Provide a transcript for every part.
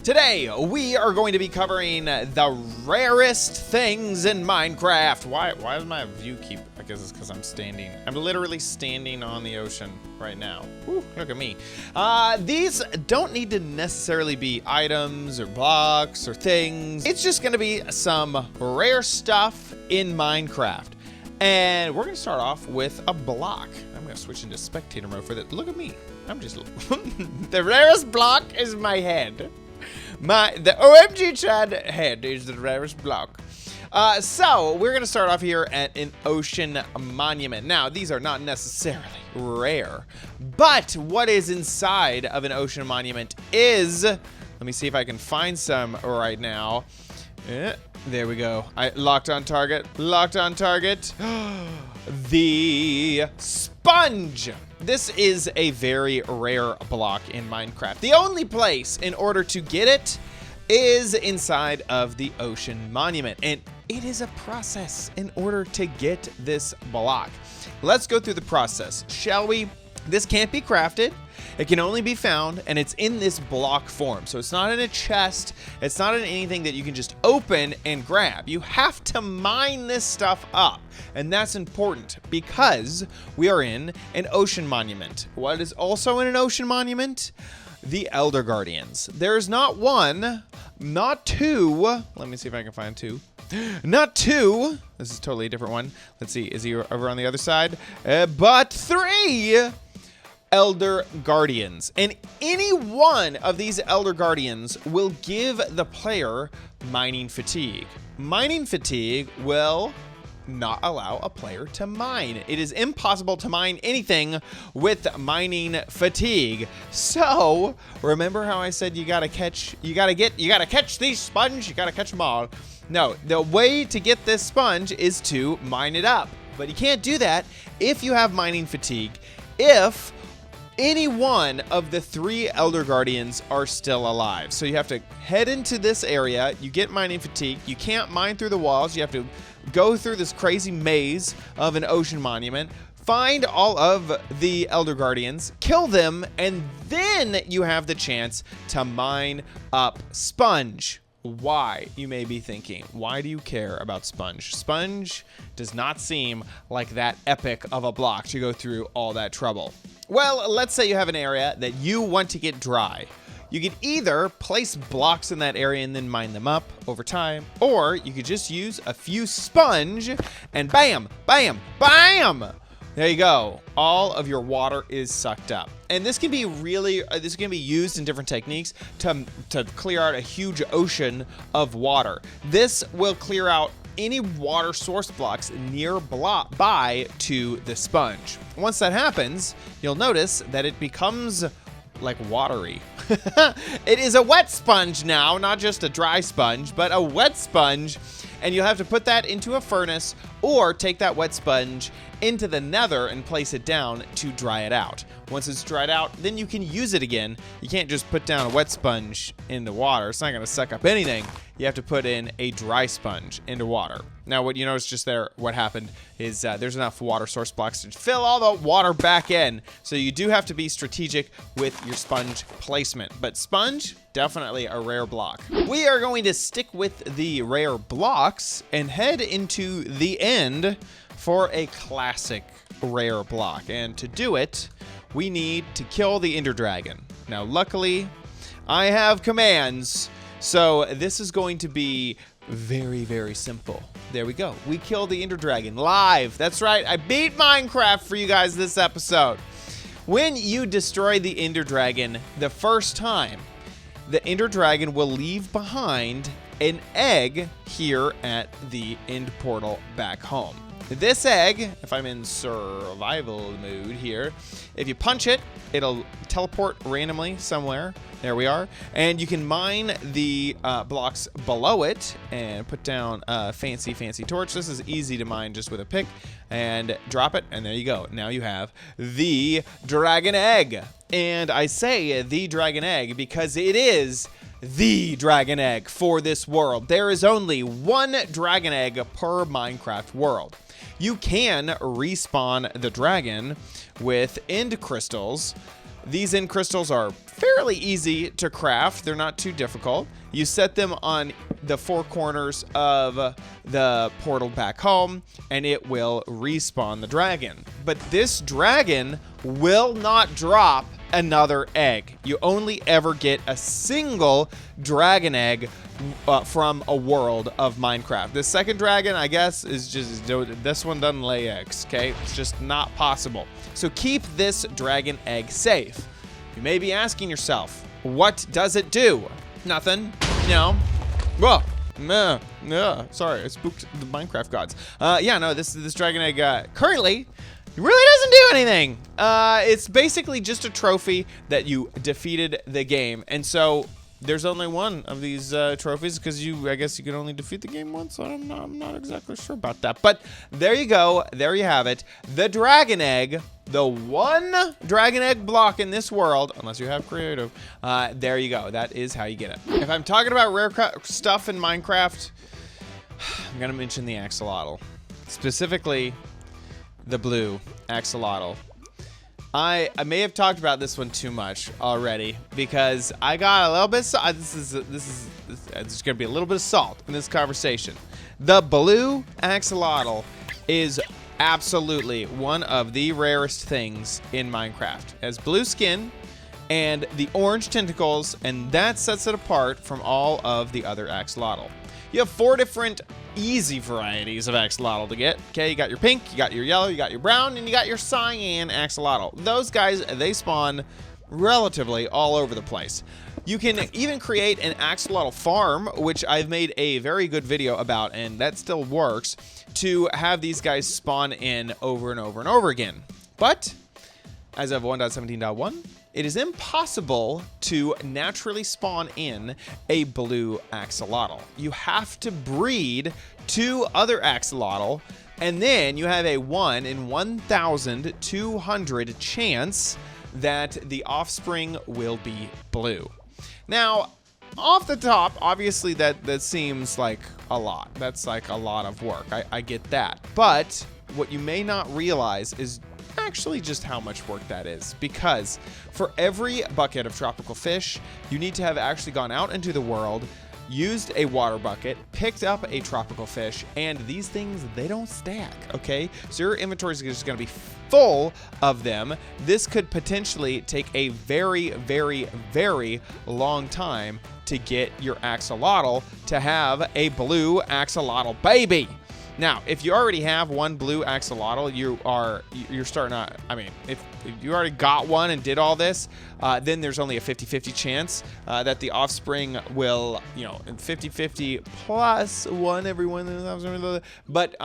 Today, we are going to be covering the rarest things in Minecraft. Why does my view keep... I guess it's because I'm standing. I'm literally standing on the ocean right now. Woo, look at me. These don't need to necessarily be items or blocks or things. It's just going to be some rare stuff in Minecraft. And we're going to start off with a block. I'm going to switch into spectator mode for that. Look at me. I'm just... The rarest block is my head. The OMG Chad head is the rarest block. So we're gonna start off here at an ocean monument. Now, these are not necessarily rare, but what is inside of an ocean monument is, let me see if I can find some right now. There we go. I locked on target. The sponge. This is a very rare block in Minecraft. The only place in order to get it is inside of the ocean monument, and it is a process in order to get this block. Let's go through the process, shall we? This can't be crafted. It can only be found, and it's in this block form. So it's not in a chest. It's not in anything that you can just open and grab. You have to mine this stuff up. And that's important because we are in an ocean monument. What is also in an ocean monument? The Elder Guardians. There's not one, not two. Let me see if I can find two. Not two. This is totally a different one. Let's see. Is he over on the other side? But three Elder Guardians, and any one of these Elder Guardians will give the player mining fatigue. Mining fatigue will not allow a player to mine. It is impossible to mine anything with mining fatigue. So remember how I said you gotta catch these sponge, you gotta catch them all. No, the way to get this sponge is to mine it up, but you can't do that if you have mining fatigue. If any one of the three Elder Guardians are still alive. So you have to head into this area. You get mining fatigue. You can't mine through the walls. You have to go through this crazy maze of an ocean monument, find all of the Elder Guardians, kill them, and then you have the chance to mine up sponge. Why, you may be thinking, why do you care about sponge? Sponge does not seem like that epic of a block to go through all that trouble. Well, let's say you have an area that you want to get dry. You could either place blocks in that area and then mine them up over time, or you could just use a few sponge and bam, bam, bam! There you go. All of your water is sucked up. And this can be used in different techniques to clear out a huge ocean of water. This will clear out any water source blocks nearby to the sponge. Once that happens, you'll notice that it becomes like watery. It is a wet sponge now, not just a dry sponge, but a wet sponge. And you'll have to put that into a furnace or take that wet sponge into the nether and place it down to dry it out. Once it's dried out, then you can use it again. You can't just put down a wet sponge into water. It's not going to suck up anything. You have to put in a dry sponge into water. Now, what you notice just there, what happened is there's enough water source blocks to fill all the water back in. So you do have to be strategic with your sponge placement. But sponge, definitely a rare block. We are going to stick with the rare blocks and head into the end for a classic rare block. And to do it, we need to kill the Ender Dragon. Now, luckily, I have commands, so this is going to be very, very simple. There we go. We killed the Ender Dragon live. That's right. I beat Minecraft for you guys this episode. When you destroy the Ender Dragon the first time, the Ender Dragon will leave behind an egg here at the end portal back home. This egg, if I'm in survival mode here, if you punch it, it'll teleport randomly somewhere. There we are. And you can mine the blocks below it and put down a fancy torch. This is easy to mine just with a pick and drop it. And there you go. Now you have the dragon egg. And I say the dragon egg because it is the dragon egg for this world. There is only one dragon egg per Minecraft world. You can respawn the dragon with end crystals These end crystals are fairly easy to craft. They're not too difficult. You set them on the 4 corners of the portal back home, and it will respawn the dragon. But this dragon will not drop another egg. You only ever get a single dragon egg from a world of Minecraft. The second dragon, I guess, is just, this one doesn't lay eggs, okay? It's just not possible. So keep this dragon egg safe. You may be asking yourself, what does it do? Nothing. No. Whoa. No. Sorry, I spooked the Minecraft gods. Yeah, no, this dragon egg currently really doesn't do anything. It's basically just a trophy that you defeated the game. And so there's only one of these trophies because I guess you can only defeat the game once. I'm not exactly sure about that. But there you go. There you have it. The dragon egg, the one dragon egg block in this world, unless you have creative. There you go. That is how you get it. If I'm talking about rare stuff in Minecraft, I'm going to mention the Axolotl. Specifically, the blue Axolotl. I may have talked about this one too much already because I got a little bit. It's gonna be a little bit of salt in this conversation. The blue Axolotl is absolutely one of the rarest things in Minecraft. It has blue skin and the orange tentacles, and that sets it apart from all of the other Axolotl. You have 4 different easy varieties of Axolotl to get. Okay, you got your pink, you got your yellow, you got your brown, and you got your cyan Axolotl. Those guys, they spawn relatively all over the place. You can even create an Axolotl farm, which I've made a very good video about, and that still works, to have these guys spawn in over and over and over again. But as of 1.17.1, it is impossible to naturally spawn in a blue Axolotl. You have to breed 2 other Axolotl, and then you have a 1 in 1,200 chance that the offspring will be blue. Now, off the top, obviously that seems like a lot. That's like a lot of work. I get that. But what you may not realize is actually just how much work that is, because for every bucket of tropical fish, you need to have actually gone out into the world, used a water bucket, picked up a tropical fish, and these things, they don't stack, okay? So your inventory is just going to be full of them. This could potentially take a very, very, very long time to get your Axolotl to have a blue Axolotl baby. Now, if you already have one blue Axolotl, you're starting to, I mean, if you already got one and did all this, then there's only a 50-50 chance that the offspring will, 50-50 plus 1 every 1,000. But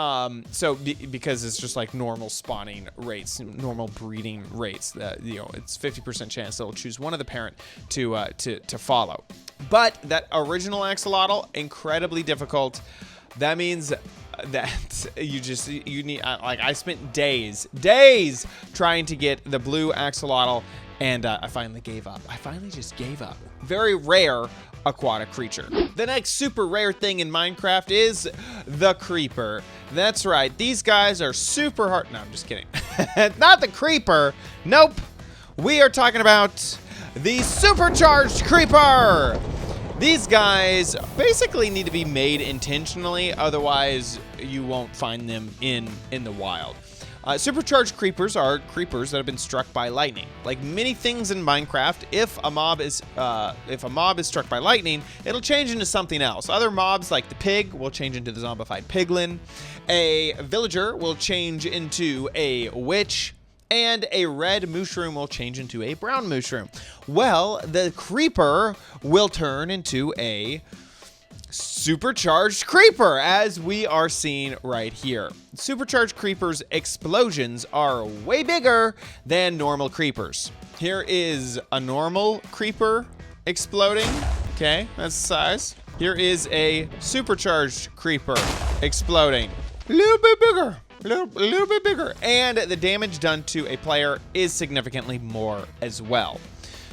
because it's just like normal spawning rates, normal breeding rates, it's 50% chance they'll choose one of the parent to follow. But that original Axolotl, incredibly difficult. That means that you need, like, I spent days trying to get the blue Axolotl, and I finally gave up. I finally just gave up. Very rare aquatic creature. The next super rare thing in Minecraft is the creeper. That's right, these guys are super hard. No, I'm just kidding. Not the creeper. Nope. We are talking about the Supercharged Creeper. These guys basically need to be made intentionally, otherwise you won't find them in the wild. Supercharged creepers are creepers that have been struck by lightning. Like many things in Minecraft, if a mob is struck by lightning, it'll change into something else. Other mobs, like the pig, will change into the zombified piglin. A villager will change into a witch. And a red mushroom will change into a brown mushroom. Well, the creeper will turn into a supercharged creeper, as we are seeing right here. Supercharged creepers' explosions are way bigger than normal creepers. Here is a normal creeper exploding. Okay, that's the size. Here is a supercharged creeper exploding. A little bit bigger. A little bit bigger, and the damage done to a player is significantly more as well.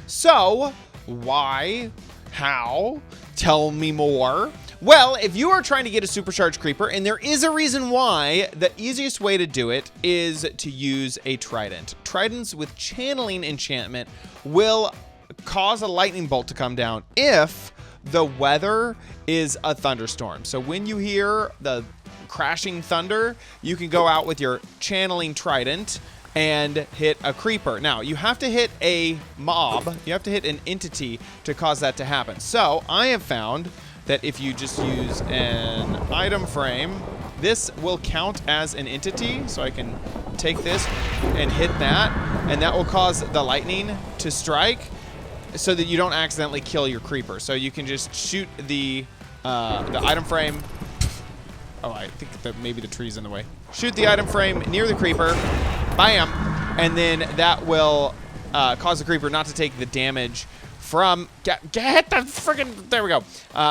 So, why? How? Tell me more. Well, if you are trying to get a supercharged creeper, and there is a reason why, the easiest way to do it is to use a trident. Tridents with channeling enchantment will cause a lightning bolt to come down if the weather is a thunderstorm. So when you hear the crashing thunder, you can go out with your channeling trident and hit a creeper. Now, you have to hit a mob, you have to hit an entity to cause that to happen. So I have found that if you just use an item frame, this will count as an entity. So I can take this and hit that, and that will cause the lightning to strike so that you don't accidentally kill your creeper. So you can just shoot the item frame. Oh, I think that maybe the tree's in the way. Shoot the item frame near the creeper, bam, and then that will cause the creeper not to take the damage from get the friggin', there we go,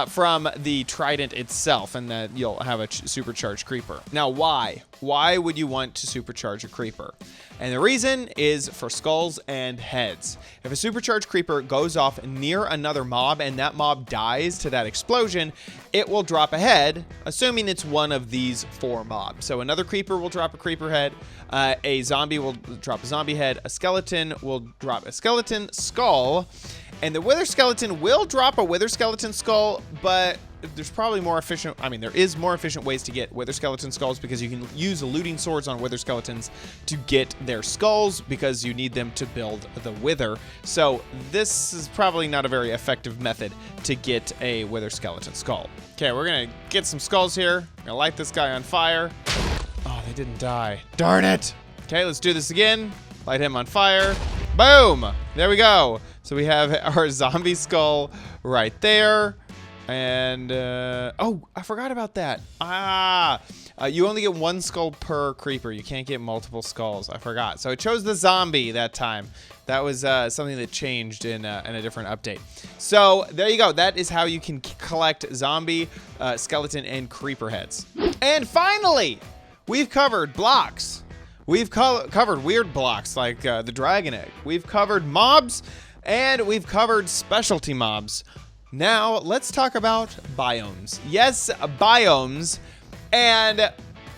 from the trident itself, and that you'll have a supercharged creeper. Now, why would you want to supercharge a creeper? And the reason is for skulls and heads. If a supercharged creeper goes off near another mob and that mob dies to that explosion, it will drop a head, assuming it's one of these 4 mobs. So another creeper will drop a creeper head, a zombie will drop a zombie head, a skeleton will drop a skeleton skull, and the wither skeleton will drop a wither skeleton skull, but there's probably more efficient, there is more efficient ways to get wither skeleton skulls, because you can use looting swords on wither skeletons to get their skulls, because you need them to build the wither. So this is probably not a very effective method to get a wither skeleton skull. Okay, we're gonna get some skulls here. I'm gonna light this guy on fire. Oh, they didn't die. Darn it. Okay, let's do this again. Light him on fire. Boom! There we go. So we have our zombie skull right there. And, oh, I forgot about that. You only get 1 skull per creeper. You can't get multiple skulls. I forgot. So I chose the zombie that time. That was something that changed in a different update. So there you go. That is how you can collect zombie, skeleton, and creeper heads. And finally, we've covered blocks. We've covered weird blocks like the dragon egg. We've covered mobs, and we've covered specialty mobs. Now, let's talk about biomes. Yes, biomes. And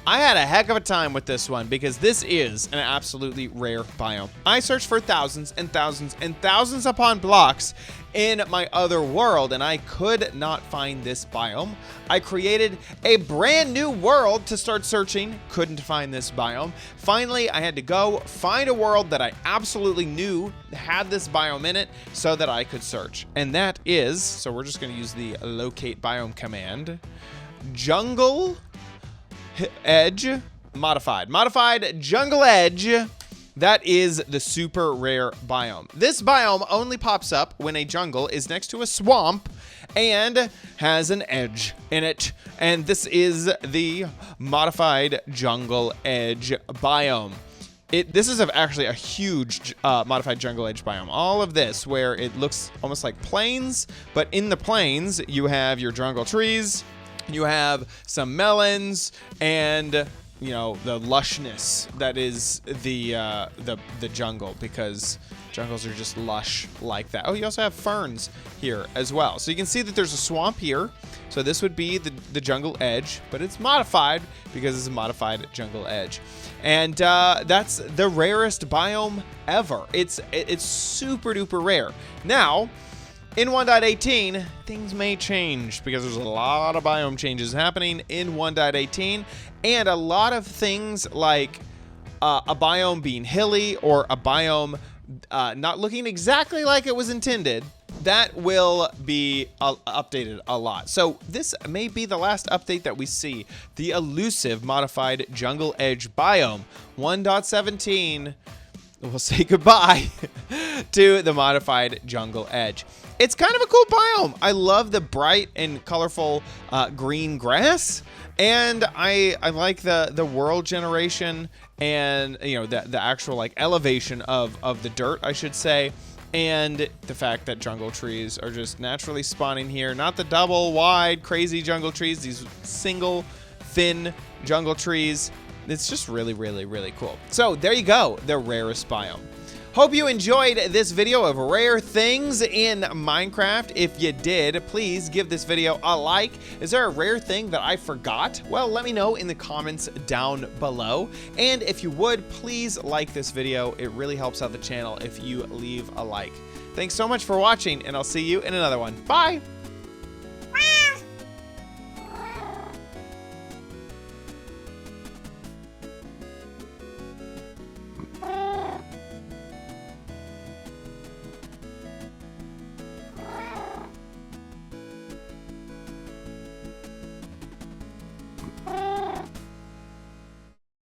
I had a heck of a time with this one, because this is an absolutely rare biome. I searched for thousands and thousands and thousands upon blocks in my other world, and I could not find this biome. I created a brand new world to start searching, couldn't find this biome. Finally, I had to go find a world that I absolutely knew had this biome in it so that I could search. And that is, so we're just gonna use the locate biome command, Jungle Edge Modified. Modified Jungle Edge. That is the super rare biome. This biome only pops up when a jungle is next to a swamp and has an edge in it. And this is the Modified Jungle Edge biome. This is actually a huge Modified Jungle Edge biome. All of this, where it looks almost like plains, but in the plains, you have your jungle trees, you have some melons, and you know, the lushness that is the jungle, because jungles are just lush like that. Oh, you also have ferns here as well. So you can see that there's a swamp here. So this would be the jungle edge, but it's modified because it's a modified jungle edge. And that's the rarest biome ever. It's super duper rare. Now, in 1.18, things may change because there's a lot of biome changes happening in 1.18, and a lot of things like a biome being hilly or a biome not looking exactly like it was intended, that will be updated a lot. So this may be the last update that we see. The elusive Modified Jungle Edge biome 1.17 will say goodbye to the Modified Jungle Edge. It's kind of a cool biome. I love the bright and colorful green grass, and I like the world generation, and you know, the actual like elevation of the dirt, I should say, and the fact that jungle trees are just naturally spawning here. Not the double wide crazy jungle trees, these single thin jungle trees. It's just really, really, really cool. So there you go, the rarest biome. Hope you enjoyed this video of rare things in Minecraft. If you did, please give this video a like. Is there a rare thing that I forgot? Well, let me know in the comments down below. And if you would, please like this video. It really helps out the channel if you leave a like. Thanks so much for watching, and I'll see you in another one. Bye!